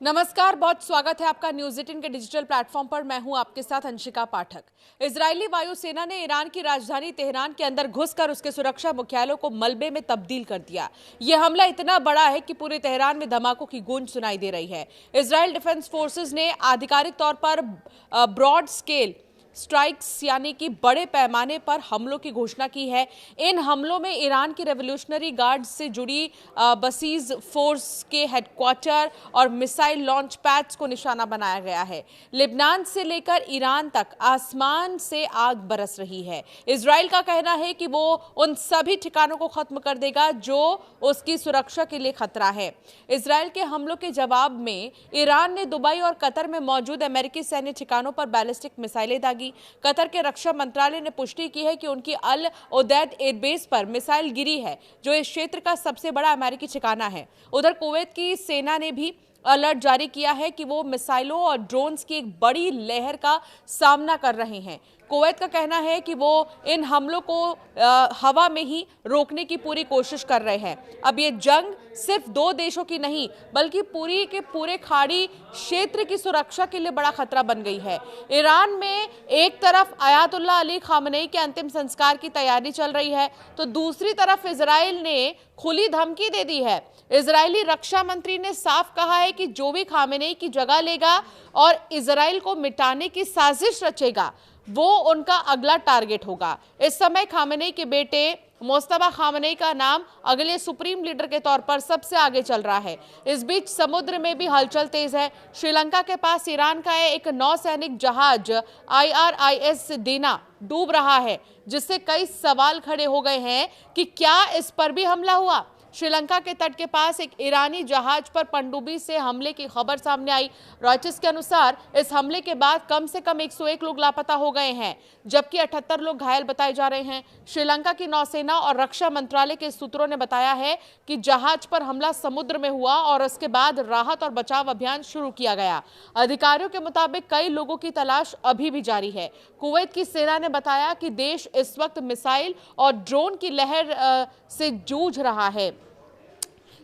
नमस्कार, बहुत स्वागत है आपका न्यूज 18 के डिजिटल प्लेटफॉर्म पर। मैं हूं आपके साथ अंशिका पाठक। इजरायली वायुसेना ने ईरान की राजधानी तेहरान के अंदर घुसकर उसके सुरक्षा मुख्यालयों को मलबे में तब्दील कर दिया। यह हमला इतना बड़ा है कि पूरे तेहरान में धमाकों की गूंज सुनाई दे रही है। इजरायल डिफेंस फोर्सेस ने आधिकारिक तौर पर ब्रॉड स्केल स्ट्राइक्स यानी कि बड़े पैमाने पर हमलों की घोषणा की है। इन हमलों में ईरान की रेवोल्यूशनरी गार्ड से जुड़ी बसीज फोर्स के हेडक्वार्टर और मिसाइल लॉन्च पैड्स को निशाना बनाया गया है। लेबनान से लेकर ईरान तक आसमान से आग बरस रही है। इजराइल का कहना है कि वो उन सभी ठिकानों को खत्म कर देगा जो उसकी सुरक्षा के लिए खतरा है। इजराइल के हमलों के जवाब में ईरान ने दुबई और कतर में मौजूद अमेरिकी सैन्य ठिकानों पर बैलिस्टिक मिसाइलें दागी। कतर के रक्षा मंत्रालय ने पुष्टि की है कि उनकी अल उदैद एयरबेस पर मिसाइल गिरी है, जो इस क्षेत्र का सबसे बड़ा अमेरिकी ठिकाना है। उधर कुवैत की सेना ने भी अलर्ट जारी किया है कि वो मिसाइलों और ड्रोन्स की एक बड़ी लहर का सामना कर रहे हैं। कुवैत का कहना है कि वो इन हमलों को हवा में ही रोकने की पूरी कोशिश कर रहे हैं। अब ये जंग सिर्फ दो देशों की नहीं बल्कि पूरी के पूरे खाड़ी क्षेत्र की सुरक्षा के लिए बड़ा खतरा बन गई है। ईरान में एक तरफ अयातुल्ला अली खामनेई के अंतिम संस्कार की तैयारी चल रही है, तो दूसरी तरफ इजराइल ने खुली धमकी दे दी है। इजरायली रक्षा मंत्री ने साफ कहा है कि जो भी खामेनेई की जगह लेगा और इजराइल को मिटाने की साजिश रचेगा, वो उनका अगला टारगेट होगा। इस समय खामेनेई के बेटे मोस्तफा खामेनेई का नाम अगले सुप्रीम लीडर के तौर पर सबसे आगे चल रहा है। इस बीच समुद्र में भी हलचल तेज है। श्रीलंका के पास ईरान का एक नौसैनिक जहाज IRIS देना डूब रहा है, जिससे कई सवाल खड़े हो गए हैं कि क्या इस पर भी हमला हुआ। श्रीलंका के तट के पास एक ईरानी जहाज पर पनडुब्बी से हमले की खबर सामने आई। रॉयटर्स के अनुसार इस हमले के बाद कम से कम 101 लोग लापता हो गए हैं, जबकि 78 लोग घायल बताए जा रहे हैं। श्रीलंका की नौसेना और रक्षा मंत्रालय के सूत्रों ने बताया है कि जहाज पर हमला समुद्र में हुआ और उसके बाद राहत और बचाव अभियान शुरू किया गया। अधिकारियों के मुताबिक कई लोगों की तलाश अभी भी जारी है। कुवैत की सेना ने बताया कि देश इस वक्त मिसाइल और ड्रोन की लहर से जूझ रहा है।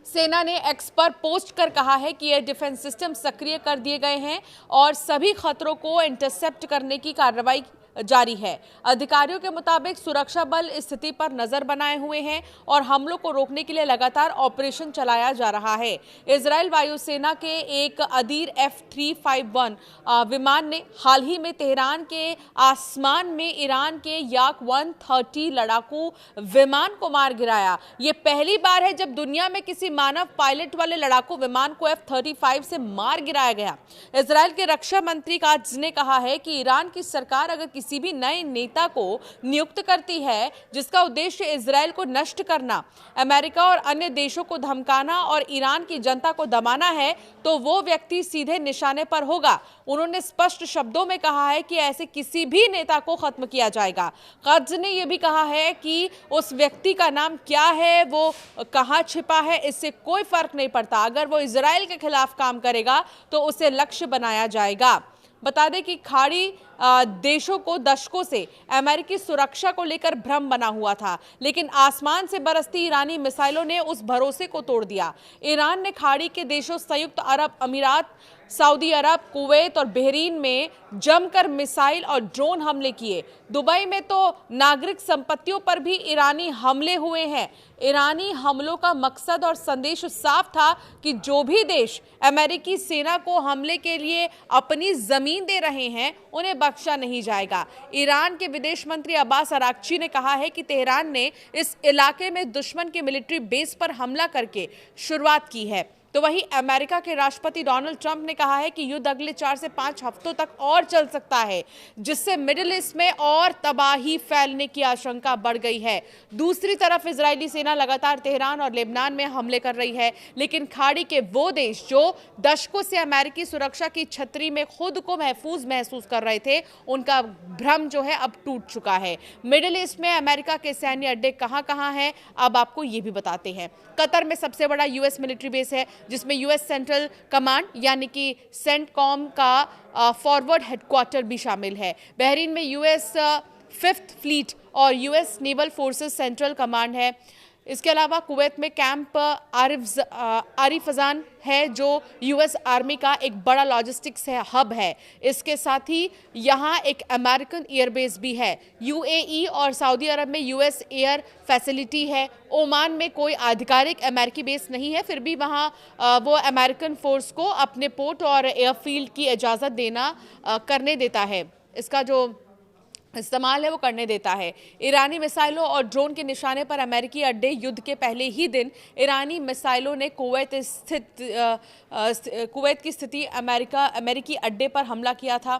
सेना ने एक्स पर पोस्ट कर कहा है कि एयर डिफेंस सिस्टम सक्रिय कर दिए गए हैं और सभी खतरों को इंटरसेप्ट करने की कार्रवाई जारी है। अधिकारियों के मुताबिक सुरक्षा बल स्थिति पर नजर बनाए हुए हैं और हमलों को रोकने के लिए लगातार ऑपरेशन चलाया जा रहा है। इजरायल वायुसेना के एक अदीर F-351 विमान ने हाल ही में तेहरान के आसमान में ईरान के याक 130 लड़ाकू विमान को मार गिराया। ये पहली बार है जब दुनिया में किसी मानव पायलट वाले लड़ाकू विमान को F-35 से मार गिराया गया। इजरायल के रक्षा मंत्री कात्ज ने कहा है कि ईरान की सरकार अगर किसी भी नए नेता को नियुक्त करती है जिसका उद्देश्य इजरायल को नष्ट करना, अमेरिका और अन्य देशों को धमकाना और ईरान की जनता को दबाना है, तो वो व्यक्ति सीधे निशाने पर होगा। उन्होंने स्पष्ट शब्दों में कहा है कि ऐसे किसी भी नेता को खत्म किया जाएगा। कात्ज ने यह भी कहा है कि उस व्यक्ति का नाम क्या है, वो कहां छिपा है, इससे कोई फर्क नहीं पड़ता। अगर वो इजरायल के खिलाफ काम करेगा तो उसे लक्ष्य बनाया जाएगा। बता दें कि खाड़ी देशों को दशकों से अमेरिकी सुरक्षा को लेकर भ्रम बना हुआ था, लेकिन आसमान से बरसती ईरानी मिसाइलों ने उस भरोसे को तोड़ दिया। ईरान ने खाड़ी के देशों संयुक्त अरब अमीरात, सऊदी अरब, कुवैत और बहरीन में जमकर मिसाइल और ड्रोन हमले किए। दुबई में तो नागरिक संपत्तियों पर भी ईरानी हमले हुए हैं। ईरानी हमलों का मकसद और संदेश साफ था कि जो भी देश अमेरिकी सेना को हमले के लिए अपनी जमीन दे रहे हैं, उन्हें बख्शा नहीं जाएगा। ईरान के विदेश मंत्री अब्बास अराक्ची ने कहा है कि तेहरान ने इस इलाके में दुश्मन के मिलिट्री बेस पर हमला करके शुरुआत की है। तो वहीं अमेरिका के राष्ट्रपति डोनाल्ड ट्रंप ने कहा है कि युद्ध अगले 4 से 5 हफ्तों तक और चल सकता है, जिससे मिडिल ईस्ट में और तबाही फैलने की आशंका बढ़ गई है। दूसरी तरफ इजरायली सेना लगातार तेहरान और लेबनान में हमले कर रही है, लेकिन खाड़ी के वो देश जो दशकों से अमेरिकी सुरक्षा की छतरी में खुद को महफूज महसूस कर रहे थे, उनका भ्रम जो है अब टूट चुका है। मिडिल ईस्ट में अमेरिका के सैन्य अड्डे कहां कहां हैं, अब आपको ये भी बताते हैं। कतर में सबसे बड़ा यूएस मिलिट्री बेस है, जिसमें यूएस सेंट्रल कमांड यानी कि सेंटकॉम का फॉरवर्ड हेडक्वार्टर भी शामिल है। बहरीन में यूएस 5th फ्लीट और US naval forces central command है। इसके अलावा कुवैत में कैंप आरिफजान है जो यूएस आर्मी का एक बड़ा लॉजिस्टिक्स है, हब है। इसके साथ ही यहाँ एक अमेरिकन एयरबेस भी है। यूएई और सऊदी अरब में यूएस एयर फैसिलिटी है। ओमान में कोई आधिकारिक अमेरिकी बेस नहीं है, फिर भी वहाँ वो अमेरिकन फोर्स को अपने पोर्ट और एयरफील्ड की इजाज़त देना करने देता है, इसका जो इस्तेमाल है वो करने देता है। ईरानी मिसाइलों और ड्रोन के निशाने पर अमेरिकी अड्डे। युद्ध के पहले ही दिन ईरानी मिसाइलों ने कुवैत की स्थिति अमेरिकी अड्डे पर हमला किया था।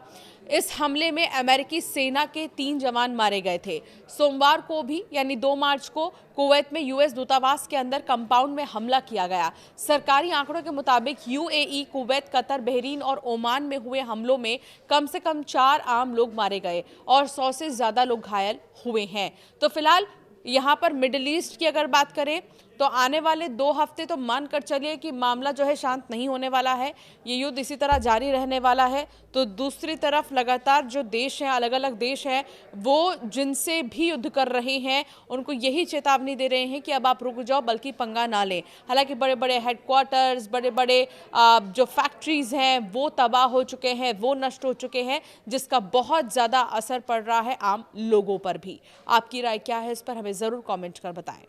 इस हमले में अमेरिकी सेना के 3 जवान मारे गए थे। सोमवार को भी यानी 2 मार्च को कुवैत में यूएस दूतावास के अंदर कंपाउंड में हमला किया गया। सरकारी आंकड़ों के मुताबिक यूएई, कुवैत, कतर, बहरीन और ओमान में हुए हमलों में कम से कम 4 आम लोग मारे गए और 100 से ज़्यादा लोग घायल हुए हैं। तो फिलहाल यहाँ पर मिडिल ईस्ट की अगर बात करें तो आने वाले 2 हफ्ते तो मानकर चलिए कि मामला जो है शांत नहीं होने वाला है। ये युद्ध इसी तरह जारी रहने वाला है। तो दूसरी तरफ लगातार जो देश हैं, अलग अलग देश हैं, वो जिनसे भी युद्ध कर रहे हैं उनको यही चेतावनी दे रहे हैं कि अब आप रुक जाओ, बल्कि पंगा ना लें। हालांकि बड़े बड़े हेडक्वार्टर्स, बड़े बड़े जो फैक्ट्रीज हैं वो तबाह हो चुके हैं, वो नष्ट हो चुके हैं, जिसका बहुत ज़्यादा असर पड़ रहा है आम लोगों पर भी। आपकी राय क्या है इस पर हमें ज़रूर कॉमेंट कर बताएं।